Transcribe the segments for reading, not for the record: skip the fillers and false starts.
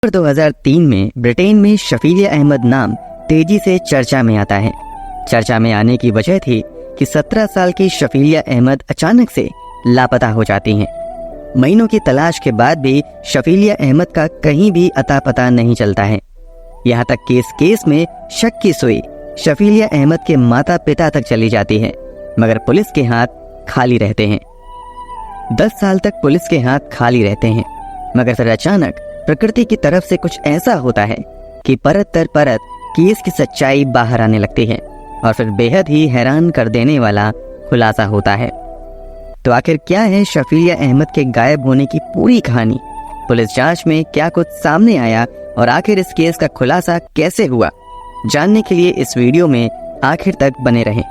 2003 में ब्रिटेन में शफीलिया अहमद नाम तेजी से चर्चा में आता है। चर्चा में आने की वजह थी कि 17 साल की शफीलिया अहमद अचानक से लापता हो जाती हैं। महीनों की तलाश के बाद भी शफीलिया अहमद का कहीं भी अता पता नहीं चलता है। यहाँ तक कि इस केस में शक की सुई शफीलिया अहमद के माता पिता तक चली जाती है, मगर पुलिस के हाथ खाली रहते हैं। 10 साल तक पुलिस के हाथ खाली रहते हैं, मगर फिर अचानक प्रकृति की तरफ से कुछ ऐसा होता है कि परत दर परत केस की सच्चाई बाहर आने लगती है और फिर बेहद ही हैरान कर देने वाला खुलासा होता है। तो आखिर क्या है शफीलिया अहमद के गायब होने की पूरी कहानी? पुलिस जांच में क्या कुछ सामने आया और आखिर इस केस का खुलासा कैसे हुआ? जानने के लिए इस वीडियो में आखिर तक बने रहें।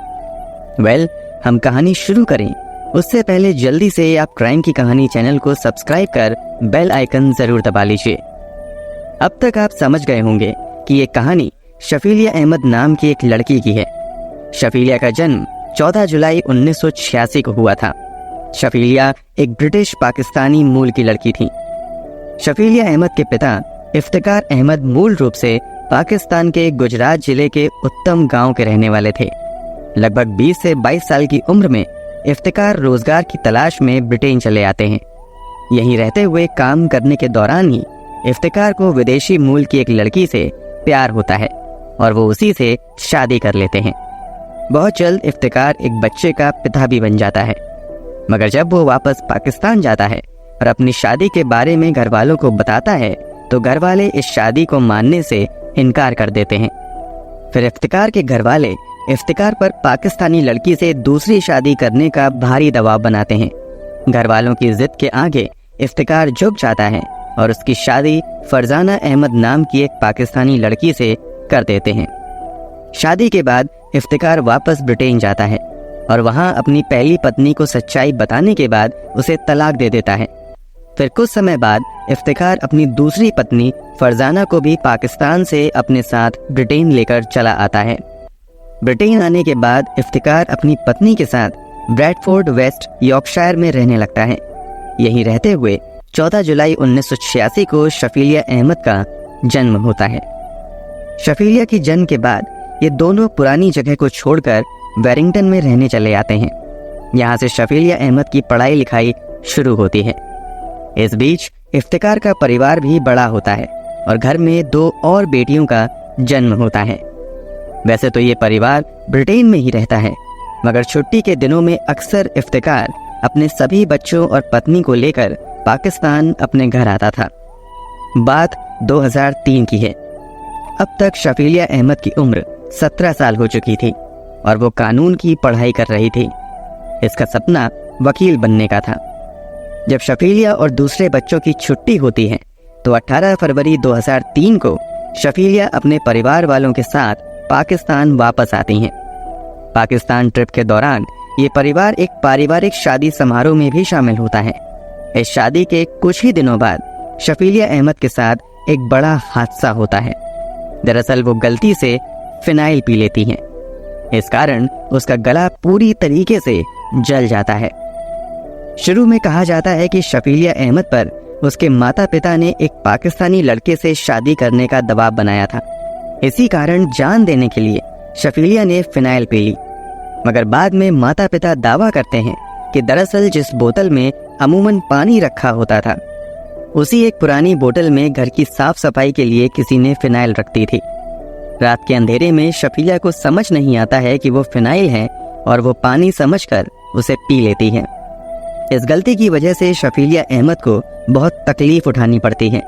हम कहानी शुरू करें उससे पहले जल्दी से आप क्राइम की कहानी चैनल को सब्सक्राइब कर बेल आइकन जरूर दबा लीजिए। अब तक आप समझ गए होंगे कि ये कहानी शफीलिया अहमद नाम की एक लड़की की है। शफीलिया का जन्म 14 जुलाई 1986 को हुआ था। शफीलिया एक ब्रिटिश पाकिस्तानी मूल की लड़की थी। शफीलिया अहमद के पिता इफ्तिकार अहमद मूल रूप से पाकिस्तान के गुजरात जिले के उत्तम गांव के रहने वाले थे। लगभग 20 से 22 साल की उम्र में इफ्तिकार रोजगार की तलाश में ब्रिटेन चले आते हैं। यहीं रहते हुए काम करने के दौरान ही इफ्तिकार को विदेशी मूल की एक लड़की से प्यार होता है और वो उसी से शादी कर लेते हैं। बहुत जल्द इफ्तिकार एक बच्चे का पिता भी बन जाता है, मगर जब वो वापस पाकिस्तान जाता है और अपनी शादी के बारे में घर वालों को बताता है तो घर वाले इस शादी को मानने से इनकार कर देते हैं। फिर इफ्तिकार के घर वाले इफ्तिकार पर पाकिस्तानी लड़की से दूसरी शादी करने का भारी दबाव बनाते हैं। घर वालों की जिद के आगे इफ्तिकार झुक जाता है और उसकी शादी फरजाना अहमद नाम की एक पाकिस्तानी लड़की से कर देते हैं। शादी के बाद इफ्तिकार वापस ब्रिटेन जाता है और वहां अपनी पहली पत्नी को सच्चाई बताने के बाद उसे तलाक दे देता है। फिर कुछ समय बाद इफ्तिकार अपनी दूसरी पत्नी फरजाना को भी पाकिस्तान से अपने साथ ब्रिटेन लेकर चला आता है। ब्रिटेन आने के बाद इफ्तिकार अपनी पत्नी के साथ ब्रैडफोर्ड वेस्ट यॉर्कशायर में रहने लगता है। यहीं रहते हुए 14 जुलाई 1986 को शफीलिया अहमद का जन्म होता है। शफीलिया की जन्म के बाद ये दोनों पुरानी जगह को छोड़कर वेरिंगटन में रहने चले आते हैं। यहाँ से शफीलिया अहमद की पढ़ाई लिखाई शुरू होती है। इस बीच इफ्तिकार का परिवार भी बड़ा होता है और घर में 2 और बेटियों का जन्म होता है। वैसे तो ये परिवार ब्रिटेन में ही रहता है, मगर छुट्टी के दिनों में अक्सर इफ्तिकार अपने सभी बच्चों और पत्नी को लेकर पाकिस्तान अपने घर आता था। बात 2003 की है। अब तक शफीलिया अहमद की उम्र 17 साल हो चुकी थी और वो कानून की पढ़ाई कर रही थी। इसका सपना वकील बनने का था। जब शफीलिया और दूसरे बच्चों की छुट्टी होती है तो 18 फरवरी 2003 को शफीलिया अपने परिवार वालों के साथ पाकिस्तान वापस आती हैं। पाकिस्तान ट्रिप के दौरान ये परिवार एक पारिवारिक शादी समारोह में भी शामिल होता है। इस शादी के कुछ ही दिनों बाद शफीलिया अहमद के साथ एक बड़ा हादसा होता है। दरअसल वो गलती से फिनाइल पी लेती हैं। इस कारण उसका गला पूरी तरीके से जल जाता है। शुरू में कहा जाता है कि शफीलिया अहमद पर उसके माता पिता ने एक पाकिस्तानी लड़के से शादी करने का दबाव बनाया था। इसी कारण जान देने के लिए शफीलिया ने फिनाइल पी ली, मगर बाद में माता पिता दावा करते हैं कि दरअसल जिस बोतल में अमूमन पानी रखा होता था उसी एक पुरानी बोतल में घर की साफ सफाई के लिए किसी ने फिनाइल रख दी थी। रात के अंधेरे में शफीलिया को समझ नहीं आता है कि वो फिनाइल है और वो पानी समझकर उसे पी लेती है। इस गलती की वजह से शफीलिया अहमद को बहुत तकलीफ उठानी पड़ती है।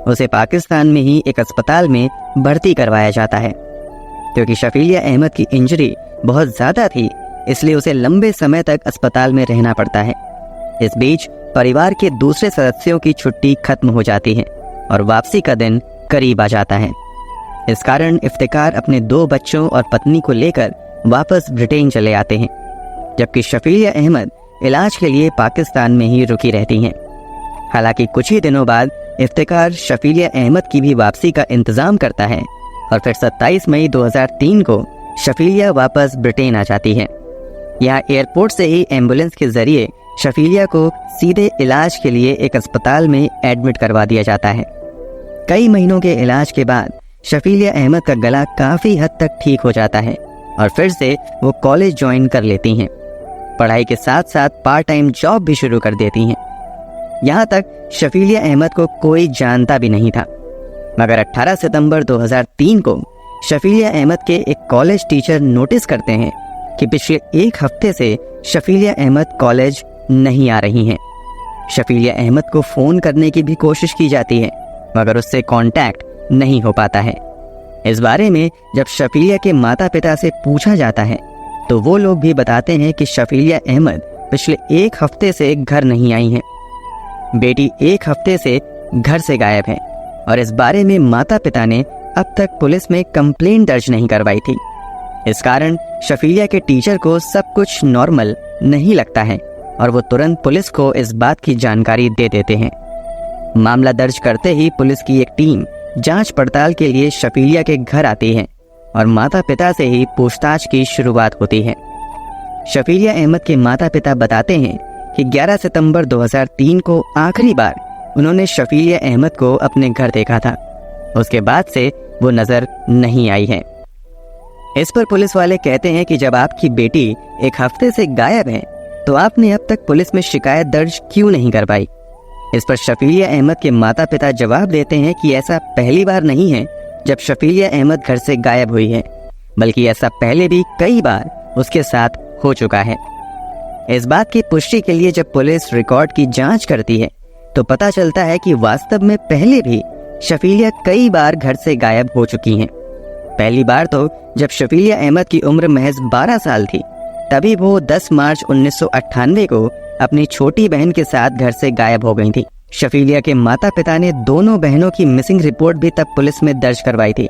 उसे पाकिस्तान में ही एक अस्पताल में भर्ती करवाया जाता है। क्योंकि शफीलिया अहमद की इंजरी बहुत ज़्यादा थी, इसलिए उसे लंबे समय तक अस्पताल में रहना पड़ता है। इस बीच परिवार के दूसरे सदस्यों की छुट्टी खत्म हो जाती है और वापसी का दिन करीब आ जाता है। इस कारण इफ्तिकार अपने 2 बच्चों और पत्नी को लेकर वापस ब्रिटेन चले आते हैं, जबकि शफीलिया अहमद इलाज के लिए पाकिस्तान में ही रुकी रहती हैं। हालांकि कुछ ही दिनों बाद इफ्तिकार शफीलिया अहमद की भी वापसी का इंतजाम करता है और फिर 27 मई 2003 को शफीलिया वापस ब्रिटेन आ जाती है। यहाँ एयरपोर्ट से ही एम्बुलेंस के जरिए शफीलिया को सीधे इलाज के लिए एक अस्पताल में एडमिट करवा दिया जाता है। कई महीनों के इलाज के बाद शफीलिया अहमद का गला काफ़ी हद तक ठीक हो जाता है और फिर से वो कॉलेज ज्वाइन कर लेती हैं। पढ़ाई के साथ साथ पार्ट टाइम जॉब भी शुरू कर देती हैं। यहाँ तक शफीलिया अहमद को कोई जानता भी नहीं था, मगर 18 सितंबर 2003 को शफीलिया अहमद के एक कॉलेज टीचर नोटिस करते हैं कि पिछले एक हफ्ते से शफीलिया अहमद कॉलेज नहीं आ रही हैं। शफीलिया अहमद को फ़ोन करने की भी कोशिश की जाती है, मगर उससे कांटेक्ट नहीं हो पाता है। इस बारे में जब शफीलिया के माता पिता से पूछा जाता है तो वो लोग भी बताते हैं कि शफीलिया अहमद पिछले एक हफ्ते से घर नहीं आई हैं। बेटी एक हफ्ते से घर से गायब है और इस बारे में माता पिता ने अब तक पुलिस में कंप्लेंट दर्ज नहीं करवाई थी। इस कारण शफीलिया के टीचर को सब कुछ नॉर्मल नहीं लगता है और वो तुरंत पुलिस को इस बात की जानकारी दे देते हैं। मामला दर्ज करते ही पुलिस की एक टीम जांच पड़ताल के लिए शफीलिया के घर आती है और माता पिता से ही पूछताछ की शुरुआत होती है। शफीलिया अहमद के माता पिता बताते हैं कि 11 सितंबर 2003 को आखिरी बार उन्होंने शफीलिया अहमद को अपने घर देखा था। उसके बाद से वो नजर नहीं आई है। इस पर पुलिस वाले कहते हैं कि जब आपकी बेटी एक हफ्ते से गायब है तो आपने अब तक पुलिस में शिकायत दर्ज क्यों नहीं करवाई। इस पर शफीलिया अहमद के माता पिता जवाब देते हैं कि ऐसा पहली बार नहीं है जब शफीलिया अहमद घर से गायब हुई है, बल्कि ऐसा पहले भी कई बार उसके साथ हो चुका है। इस बात की पुष्टि के लिए जब पुलिस रिकॉर्ड की जांच करती है तो पता चलता है कि वास्तव में पहले भी शफीलिया कई बार घर से गायब हो चुकी हैं। पहली बार तो जब शफीलिया अहमद की उम्र महज 12 साल थी, तभी वो 10 मार्च 1998 को अपनी छोटी बहन के साथ घर से गायब हो गई थी। शफीलिया के माता पिता ने दोनों बहनों की मिसिंग रिपोर्ट भी तब पुलिस में दर्ज करवाई थी।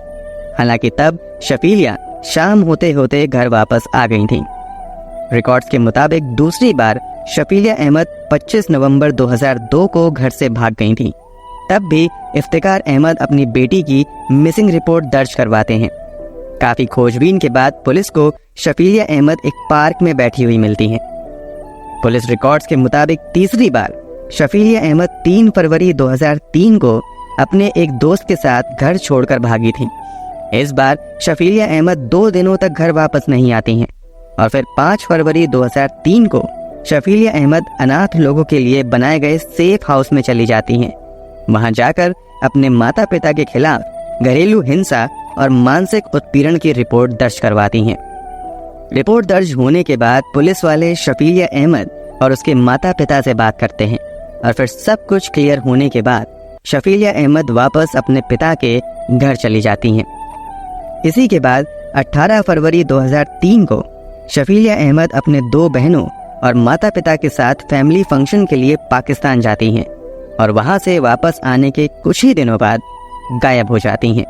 हालांकि तब शफीलिया शाम होते होते घर वापस आ गई थी। रिकॉर्ड्स के मुताबिक दूसरी बार शफीलिया अहमद 25 नवंबर 2002 को घर से भाग गई थी। तब भी इफ्तिकार अहमद अपनी बेटी की मिसिंग रिपोर्ट दर्ज करवाते हैं। काफी खोजबीन के बाद पुलिस को शफीलिया अहमद एक पार्क में बैठी हुई मिलती हैं। पुलिस रिकॉर्ड्स के मुताबिक तीसरी बार शफीलिया अहमद 3 फरवरी 2003 को अपने एक दोस्त के साथ घर छोड़कर भागी थी। इस बार शफीलिया अहमद 2 दिनों तक घर वापस नहीं आती हैं और फिर 5 फरवरी 2003 को शफीलिया अहमद अनाथ लोगों के लिए बनाए गए सेफ हाउस में चली जाती हैं। वहां जाकर अपने माता पिता के खिलाफ घरेलू हिंसा और मानसिक उत्पीड़न की रिपोर्ट दर्ज करवाती हैं। रिपोर्ट दर्ज होने के बाद पुलिस वाले शफीलिया अहमद और उसके माता पिता से बात करते हैं और फिर सब कुछ क्लियर होने के बाद शफीलिया अहमद वापस अपने पिता के घर चली जाती हैं। इसी के बाद 18 फरवरी 2003 को शफीलिया अहमद अपने 2 बहनों और माता पिता के साथ फैमिली फंक्शन के लिए पाकिस्तान जाती हैं और वहां से वापस आने के कुछ ही दिनों बाद गायब हो जाती हैं।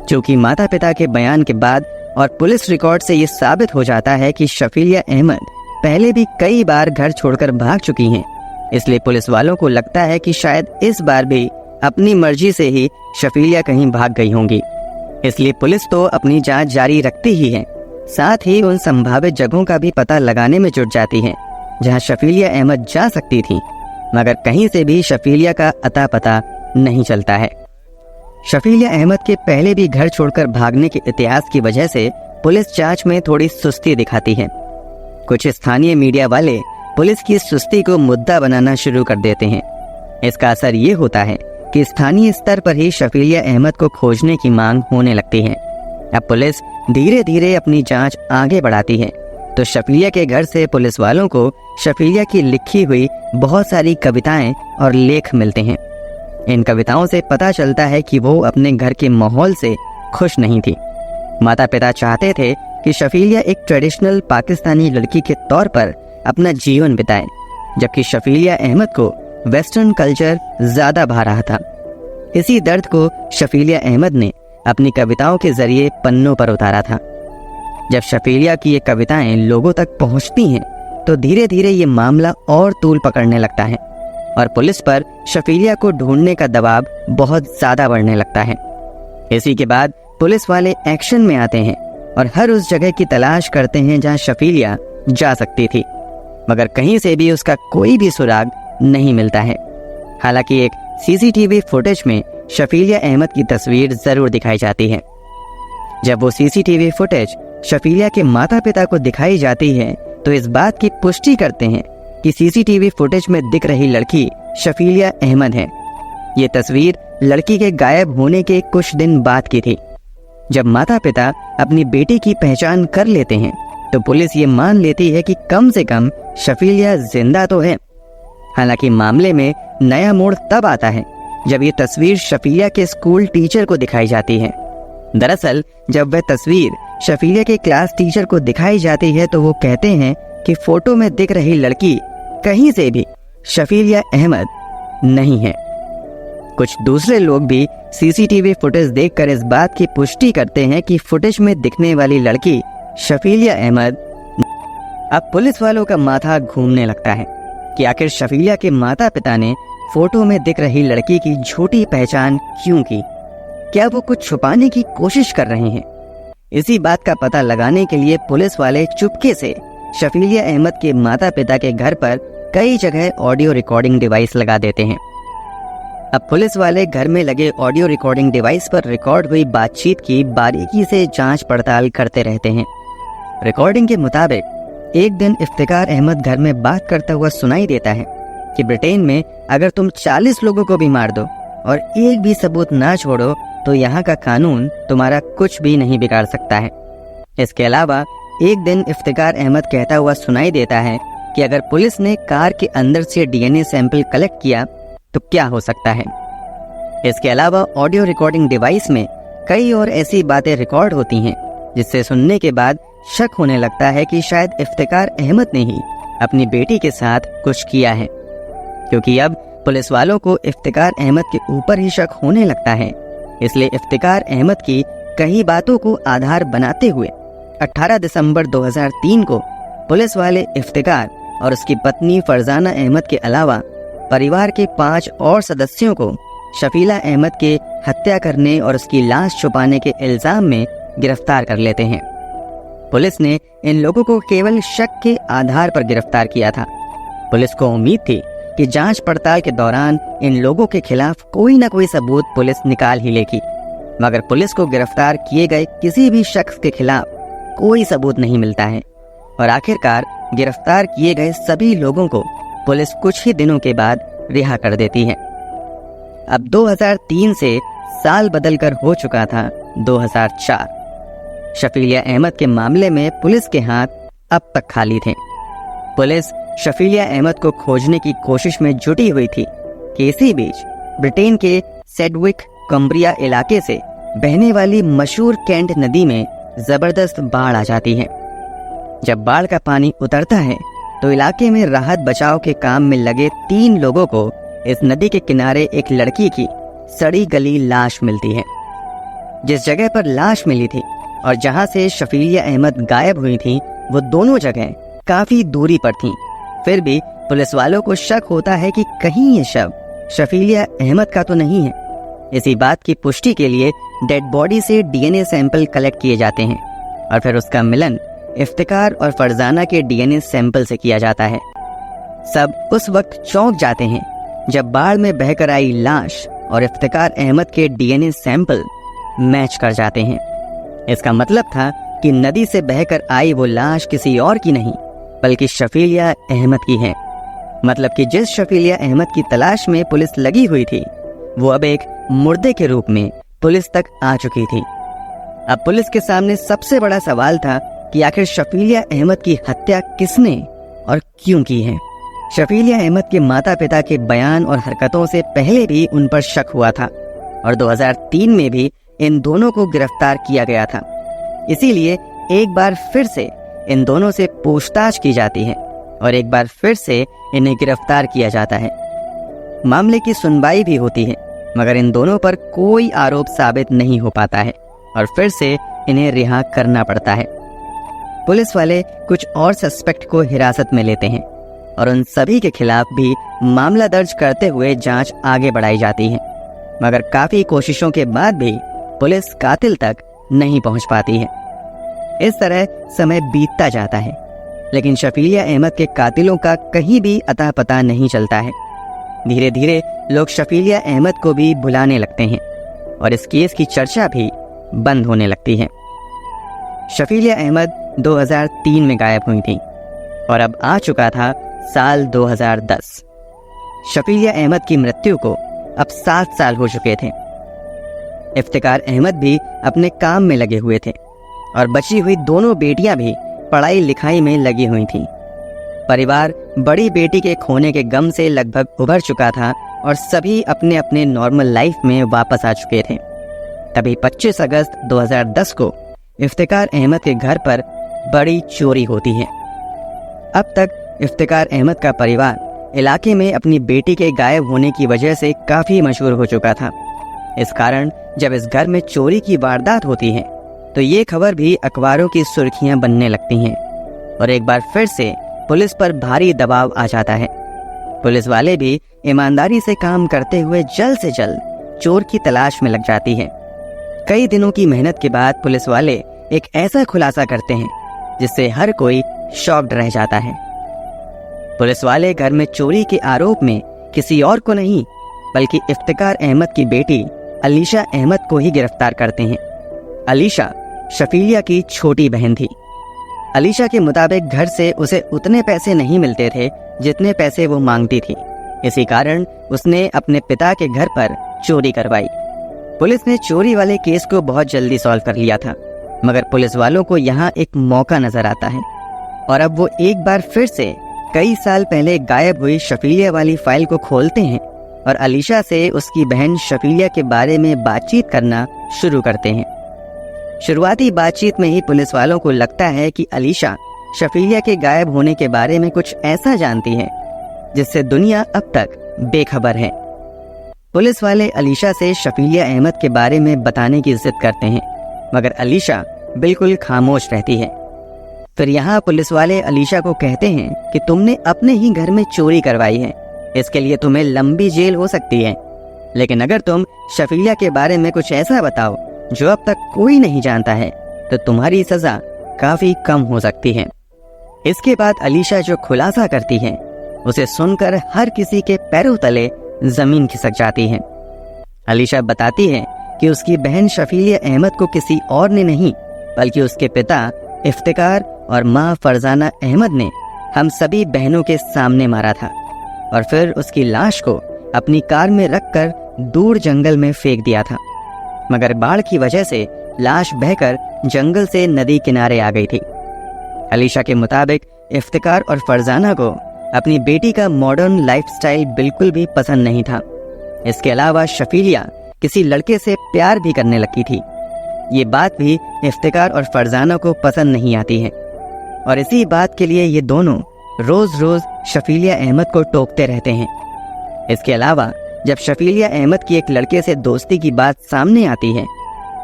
चूंकि माता पिता के बयान के बाद और पुलिस रिकॉर्ड से ये साबित हो जाता है कि शफीलिया अहमद पहले भी कई बार घर छोड़कर भाग चुकी हैं, इसलिए पुलिस वालों को लगता है कि शायद इस बार भी अपनी मर्जी से ही शफीलिया कहीं भाग गई होंगी। इसलिए पुलिस तो अपनी जांच जारी रखती ही है, साथ ही उन संभावित जगहों का भी पता लगाने में जुट जाती है जहां शफीलिया अहमद जा सकती थी, मगर कहीं से भी शफीलिया का अता पता नहीं चलता है। शफीलिया अहमद के पहले भी घर छोड़कर भागने के इतिहास की वजह से पुलिस जांच में थोड़ी सुस्ती दिखाती है। कुछ स्थानीय मीडिया वाले पुलिस की सुस्ती को मुद्दा बनाना शुरू कर देते हैं। इसका असर ये होता है कि स्थानीय स्तर पर ही शफीलिया अहमद को खोजने की मांग होने लगती है। अब पुलिस धीरे धीरे अपनी जांच आगे बढ़ाती है तो शफीलिया के घर से पुलिस वालों को शफीलिया की लिखी हुई बहुत सारी कविताएं और लेख मिलते हैं। इन कविताओं से पता चलता है कि वो अपने घर के माहौल से खुश नहीं थी। माता पिता चाहते थे कि शफीलिया एक ट्रेडिशनल पाकिस्तानी लड़की के तौर पर अपना जीवन बिताए, जबकि शफीलिया अहमद को वेस्टर्न कल्चर ज्यादा भा रहा था। इसी दर्द को शफीलिया अहमद ने अपनी कविताओं के जरिए पन्नों पर उतारा था। जब शफीलिया की ये कविताएं लोगों तक पहुंचती हैं तो धीरे धीरे ये मामला और तूल पकड़ने लगता है और पुलिस पर शफीलिया को ढूंढने का दबाव बहुत ज्यादा बढ़ने लगता है। इसी के बाद पुलिस वाले एक्शन में आते हैं और हर उस जगह की तलाश करते हैं जहां शफीलिया जा सकती थी, मगर कहीं से भी उसका कोई भी सुराग नहीं मिलता है। हालांकि एक सीसीटीवी फुटेज में शफीलिया अहमद की तस्वीर जरूर दिखाई जाती है। जब वो सीसीटीवी फुटेज शफीलिया के माता पिता को दिखाई जाती है तो इस बात की पुष्टि करते हैं कि सीसीटीवी फुटेज में दिख रही लड़की शफीलिया अहमद है। ये तस्वीर लड़की के गायब होने के कुछ दिन बाद की थी। जब माता पिता अपनी बेटी की पहचान कर लेते हैं तो पुलिस ये मान लेती है कि कम से कम शफीलिया जिंदा तो है। हालांकि मामले में नया मोड़ तब आता है जब ये तस्वीर शफीलिया के स्कूल टीचर को दिखाई जाती है। दरअसल जब वह तस्वीर शफीलिया के क्लास टीचर को दिखाई जाती है तो वो कहते हैं कि फोटो में दिख रही लड़की कहीं से भी शफीलिया अहमद नहीं है। कुछ दूसरे लोग भी सीसीटीवी फुटेज देखकर इस बात की पुष्टि करते हैं कि फुटेज में दिखने वाली लड़की शफीलिया अहमद। अब पुलिस वालों का माथा घूमने लगता है कि आखिर शफीलिया के माता पिता ने फोटो में दिख रही लड़की की झूठी पहचान क्यों की। क्या वो कुछ छुपाने की कोशिश कर रहे हैं? इसी बात का पता लगाने के लिए पुलिस वाले चुपके से शफीलिया अहमद के माता पिता के घर पर कई जगह ऑडियो रिकॉर्डिंग डिवाइस लगा देते हैं। अब पुलिस वाले घर में लगे ऑडियो रिकॉर्डिंग डिवाइस पर रिकॉर्ड हुई बातचीत की बारीकी से जांच पड़ताल करते रहते हैं। रिकॉर्डिंग के मुताबिक एक दिन इफ्तिकार अहमद घर में बात करता हुआ सुनाई देता है कि ब्रिटेन में अगर तुम 40 लोगों को भी मार दो और एक भी सबूत ना छोड़ो तो यहाँ का कानून तुम्हारा कुछ भी नहीं बिगाड़ सकता है। इसके अलावा एक दिन इफ्तिकार अहमद कहता हुआ सुनाई देता है कि अगर पुलिस ने कार के अंदर से डीएनए सैंपल कलेक्ट किया तो क्या हो सकता है। इसके अलावा ऑडियो रिकॉर्डिंग डिवाइस में कई और ऐसी बातें रिकॉर्ड होती हैं जिससे सुनने के बाद शक होने लगता है कि शायद इफ्तिकार अहमद ने ही अपनी बेटी के साथ कुछ किया है। क्योंकि अब पुलिस वालों को इफ्तिकार अहमद के ऊपर ही शक होने लगता है, इसलिए इफ्तिकार अहमद की कई बातों को आधार बनाते हुए 18 दिसंबर 2003 को पुलिस वाले इफ्तिकार और उसकी पत्नी फरजाना अहमद के अलावा परिवार के 5 और सदस्यों को शफीला अहमद के हत्या करने और उसकी लाश छुपाने के इल्जाम में गिरफ्तार कर लेते हैं। पुलिस ने इन लोगों को केवल शक के आधार पर गिरफ्तार किया था। पुलिस को उम्मीद थी कि जांच पड़ताल के दौरान इन लोगों के खिलाफ कोई न कोई सबूत पुलिस निकाल ही लेगी, मगर पुलिस को गिरफ्तार किए गए किसी भी शख्स के खिलाफ कोई सबूत नहीं मिलता है और आखिरकार गिरफ्तार किए गए सभी लोगों को पुलिस कुछ ही दिनों के बाद रिहा कर देती है। अब 2003 से साल बदलकर हो चुका था 2004। शफीलिया अहमद के मामले में पुलिस के हाथ अब तक खाली थे। पुलिस शफीलिया अहमद को खोजने की कोशिश में जुटी हुई थी कि इसी बीच ब्रिटेन के सेडविक कम्ब्रिया इलाके से बहने वाली मशहूर कैंट नदी में जबरदस्त बाढ़ आ जाती है। जब बाढ़ का पानी उतरता है तो इलाके में राहत बचाव के काम में लगे 3 लोगों को इस नदी के किनारे एक लड़की की सड़ी गली लाश मिलती है। जिस जगह पर लाश मिली थी और जहां से शफीलिया अहमद गायब हुई थी वो दोनों जगह काफी दूरी पर थीं। फिर भी पुलिस वालों को शक होता है कि कहीं ये शव शफीलिया अहमद का तो नहीं है। इसी बात की पुष्टि के लिए डेड बॉडी से डीएनए सैंपल कलेक्ट किए जाते हैं और फिर उसका मिलन इफ्तिकार और फरजाना के डीएनए सैंपल से किया जाता है। सब उस वक्त चौंक जाते हैं जब बाढ़ में बहकर आई लाश और इफ्तिकार अहमद के डीएनए सैंपल मैच कर जाते हैं। इसका मतलब था कि नदी से बहकर आई वो लाश किसी और की नहीं बल्कि शफीलिया अहमद की है। मतलब कि जिस शफीलिया अहमद की तलाश में पुलिस लगी हुई थी वो अब एक मुर्दे के रूप में पुलिस तक आ चुकी थी। अब पुलिस के सामने सबसे बड़ा सवाल था कि आखिर शफीलिया अहमद की हत्या किसने और क्यों की है। शफीलिया अहमद के माता पिता के बयान और हरकतों से पहले भी उन पर शक हुआ था और 2003 में भी इन दोनों को गिरफ्तार किया गया था। इसीलिए एक बार फिर से इन दोनों से पूछताछ की जाती है और एक बार फिर से इन्हें गिरफ्तार किया जाता है। मामले की सुनवाई भी होती है मगर इन दोनों पर कोई आरोप साबित नहीं हो पाता है और फिर से इन्हें रिहा करना पड़ता है। पुलिस वाले कुछ और सस्पेक्ट को हिरासत में लेते हैं और उन सभी के खिलाफ भी मामला दर्ज करते हुए जांच आगे बढ़ाई जाती है, मगर काफी कोशिशों के बाद भी पुलिस कातिल तक नहीं पहुंच पाती है। इस तरह समय बीतता जाता है लेकिन शफीलिया अहमद के कातिलों का कहीं भी अता पता नहीं चलता है। धीरे धीरे लोग शफीलिया अहमद को भी भुलाने लगते हैं और इस केस की चर्चा भी बंद होने लगती है। शफीलिया अहमद 2003 में गायब हुई थी और अब आ चुका था साल 2010। शफीलिया अहमद की मृत्यु को अब 7 साल हो चुके थे। इफ्तिकार अहमद भी अपने काम में लगे हुए थे और बची हुई दोनों बेटियां भी पढ़ाई लिखाई में लगी हुई थीं। परिवार बड़ी बेटी के खोने के गम से लगभग उभर चुका था और सभी अपने अपने नॉर्मल लाइफ में वापस आ चुके थे। तभी 25 अगस्त 2010 को इफ्तिकार अहमद के घर पर बड़ी चोरी होती है। अब तक इफ्तिकार अहमद का परिवार इलाके में अपनी बेटी के गायब होने की वजह से काफ़ी मशहूर हो चुका था। इस कारण जब इस घर में चोरी की वारदात होती है तो ये खबर भी अखबारों की सुर्खियां बनने लगती हैं और एक बार फिर से पुलिस पर भारी दबाव आ जाता है। पुलिस वाले भी ईमानदारी से काम करते हुए जल्द से जल्द चोर की तलाश में लग जाती है। कई दिनों की मेहनत के बाद पुलिस वाले एक ऐसा खुलासा करते हैं जिससे हर कोई शॉक्ड रह जाता है। पुलिस वाले घर में चोरी के आरोप में किसी और को नहीं बल्कि इफ्तिकार अहमद की बेटी अलीशा अहमद को ही गिरफ्तार करते हैं। अलीशा शफीलिया की छोटी बहन थी। अलीशा के मुताबिक घर से उसे उतने पैसे नहीं मिलते थे जितने पैसे वो मांगती थी। इसी कारण उसने अपने पिता के घर पर चोरी करवाई। पुलिस ने चोरी वाले केस को बहुत जल्दी सॉल्व कर लिया था, मगर पुलिस वालों को यहाँ एक मौका नजर आता है और अब वो एक बार फिर से कई साल पहले गायब हुई शफीलिया वाली फाइल को खोलते हैं और अलीशा से उसकी बहन शफीलिया के बारे में बातचीत करना शुरू करते हैं। शुरुआती बातचीत में ही पुलिस वालों को लगता है कि अलीशा शफीलिया के गायब होने के बारे में कुछ ऐसा जानती है जिससे दुनिया अब तक बेखबर है। पुलिस वाले अलीशा से शफीलिया अहमद के बारे में बताने की जिद करते हैं, मगर अलीशा बिल्कुल खामोश रहती है। फिर यहाँ पुलिस वाले अलीशा को कहते हैं कि तुमने अपने ही घर में चोरी करवाई है, इसके लिए तुम्हें लंबी जेल हो सकती है, लेकिन अगर तुम शफीलिया के बारे में कुछ ऐसा बताओ जो अब तक कोई नहीं जानता है तो तुम्हारी सजा काफी कम हो सकती है। इसके बाद अलीशा जो खुलासा करती है उसे सुनकर हर किसी के पैरों तले जमीन खिसक जाती है। अलीशा बताती है कि उसकी बहन शफीलिया अहमद को किसी और ने नहीं बल्कि उसके पिता इफ्तिकार और माँ फरजाना अहमद ने हम सभी बहनों के सामने मारा था और फिर उसकी लाश को अपनी कार में रखकर दूर जंगल में फेंक दिया था, मगर बाढ़ की वजह से लाश बहकर जंगल से नदी किनारे आ गई थी। अलीशा के मुताबिक इफ्तिकार और फरजाना को अपनी बेटी का मॉडर्न लाइफस्टाइल बिल्कुल भी पसंद नहीं था। इसके अलावा शफीलिया किसी लड़के से प्यार भी करने लगी थी। ये बात भी इफ्तिकार और फरजाना को पसंद नहीं आती है और इसी बात के लिए ये दोनों रोज रोज शफीलिया अहमद को टोकते रहते हैं। इसके अलावा जब शफीलिया अहमद की एक लड़के से दोस्ती की बात सामने आती है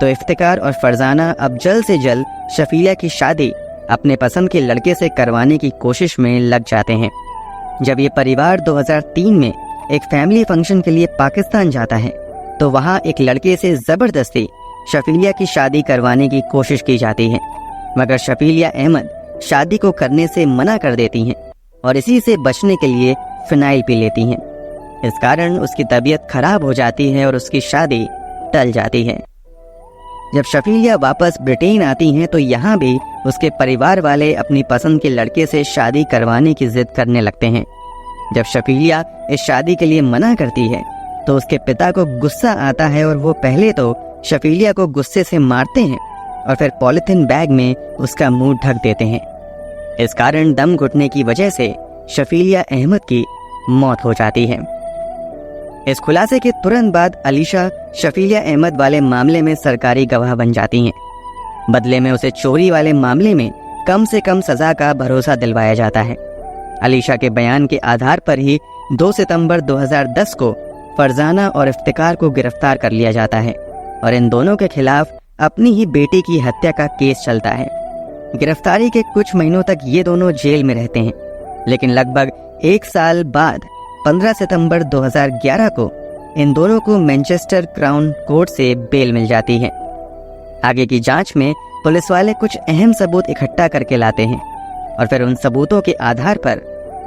तो इफ्तिकार और फरजाना अब जल्द से जल्द शफीलिया की शादी अपने पसंद के लड़के से करवाने की कोशिश में लग जाते हैं। जब ये परिवार 2003 में एक फैमिली फंक्शन के लिए पाकिस्तान जाता है तो वहाँ एक लड़के से जबरदस्ती शफीलिया की शादी करवाने की कोशिश की जाती है, मगर शफीलिया अहमद शादी को करने से मना कर देती हैं और इसी से बचने के लिए फिनाइल पी लेती हैं। इस कारण उसकी तबीयत खराब हो जाती है और उसकी शादी टल जाती है। जब शफीलिया वापस ब्रिटेन आती हैं तो यहाँ भी उसके परिवार वाले अपनी पसंद के लड़के से शादी करवाने की जिद करने लगते हैं। जब शफीलिया इस शादी के लिए मना करती है तो उसके पिता को गुस्सा आता है और वो पहले तो शफीलिया को गुस्से से मारते हैं और फिर पॉलिथीन बैग में उसका मुंह ढक देते हैं। इस कारण दम घुटने की वजह से शफीलिया अहमद की मौत हो जाती है। इस खुलासे के तुरंत बाद अलीशा शफीलिया अहमद वाले मामले में सरकारी गवाह बन जाती हैं। बदले में उसे चोरी वाले मामले में कम से कम सजा का भरोसा दिलवाया जाता है। अलीशा के बयान के आधार पर ही 2 सितंबर 2010 को फरजाना और इफ्तिकार को गिरफ्तार कर लिया जाता है और इन दोनों के खिलाफ अपनी ही बेटी की हत्या का केस चलता है। गिरफ्तारी के कुछ महीनों तक ये दोनों जेल में रहते हैं, लेकिन लगभग 1 साल बाद 15 सितंबर 2011 को इन दोनों को मैनचेस्टर क्राउन कोर्ट से बेल मिल जाती है। आगे की जांच में पुलिस वाले कुछ अहम सबूत इकट्ठा करके लाते हैं और फिर उन सबूतों के आधार पर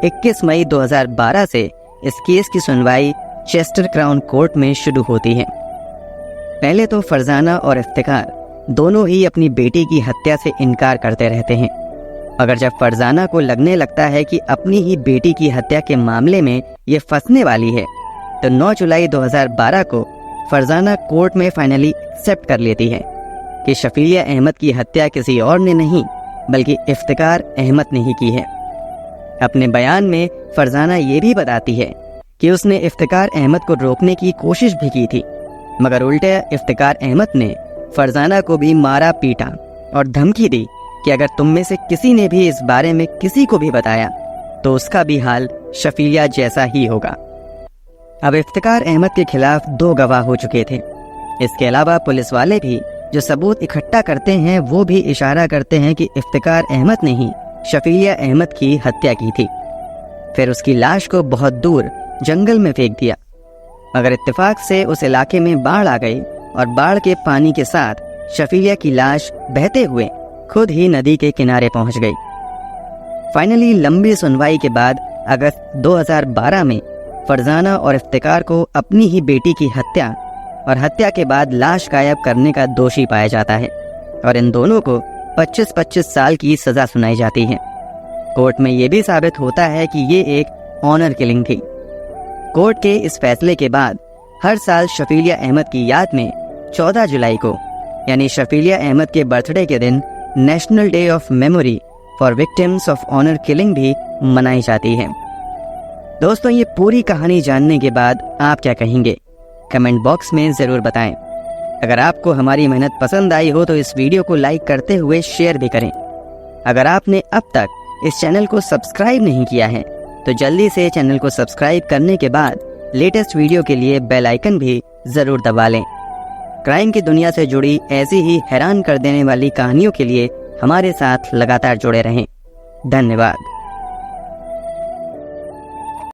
21 मई 2012 से इस केस की सुनवाई चेस्टर क्राउन कोर्ट में शुरू होती है। पहले तो फरजाना और इफ्तिकार दोनों ही अपनी बेटी की हत्या से इनकार करते रहते हैं, मगर जब फरजाना को लगने लगता है कि अपनी ही बेटी की हत्या के मामले में ये फंसने वाली है, तो 9 जुलाई 2012 को फरजाना कोर्ट में फाइनली एक्सेप्ट कर लेती है कि शफीलिया अहमद की हत्या किसी और ने नहीं बल्कि इफ्तिकार अहमद ने ही की है। अपने बयान में फरजाना ये भी बताती है कि उसने इफ्तिकार अहमद को रोकने की कोशिश भी की थी, मगर उल्टे इफ्तिकार अहमद ने फरजाना को भी मारा पीटा और धमकी दी कि अगर तुम में से किसी ने भी इस बारे में किसी को भी बताया तो उसका भी हाल शफीलिया जैसा ही होगा। अब इफ्तिकार अहमद के खिलाफ 2 गवाह हो चुके थे। इसके अलावा पुलिस वाले भी जो सबूत इकट्ठा करते हैं वो भी इशारा करते हैं कि इफ्तिकार अहमद ने ही शफीलिया अहमद की हत्या की थी, फिर उसकी लाश को बहुत दूर जंगल में फेंक दिया। मगर इत्तेफाक से उस इलाके में बाढ़ आ गई और बाढ़ के पानी के साथ शफीलिया की लाश बहते हुए खुद ही नदी के किनारे पहुंच गई। फाइनली लंबी सुनवाई के बाद अगस्त 2012 में फरजाना और इफ्तिकार को अपनी ही बेटी की हत्या और हत्या के बाद लाश गायब करने का दोषी पाया जाता है और इन दोनों को 25-25 साल की सजा सुनाई जाती है। कोर्ट में यह भी साबित होता है कि ये एक ऑनर किलिंग थी। कोर्ट के इस फैसले के बाद हर साल शफीलिया अहमद की याद में 14 जुलाई को यानी शफीलिया अहमद के बर्थडे के दिन national day of memory for victims of honour killing भी मनाई जाती है। दोस्तों, ये पूरी कहानी जानने के बाद आप क्या कहेंगे? कमेंट बॉक्स में ज़रूर बताएं। अगर आपको हमारी मेहनत पसंद आई हो तो इस वीडियो को लाइक करते हुए शेयर भी करें। अगर आपने अब तक इस चैनल को सब्सक्राइब नहीं किया है तो जल्दी से चैनल को सब्सक्राइब करने के बाद लेटेस्ट वीडियो के लिए बेल आइकन भी ज़रूर दबा लें। क्राइम की दुनिया से जुड़ी ऐसी ही हैरान कर देने वाली कहानियों के लिए हमारे साथ लगातार जुड़े रहें। धन्यवाद।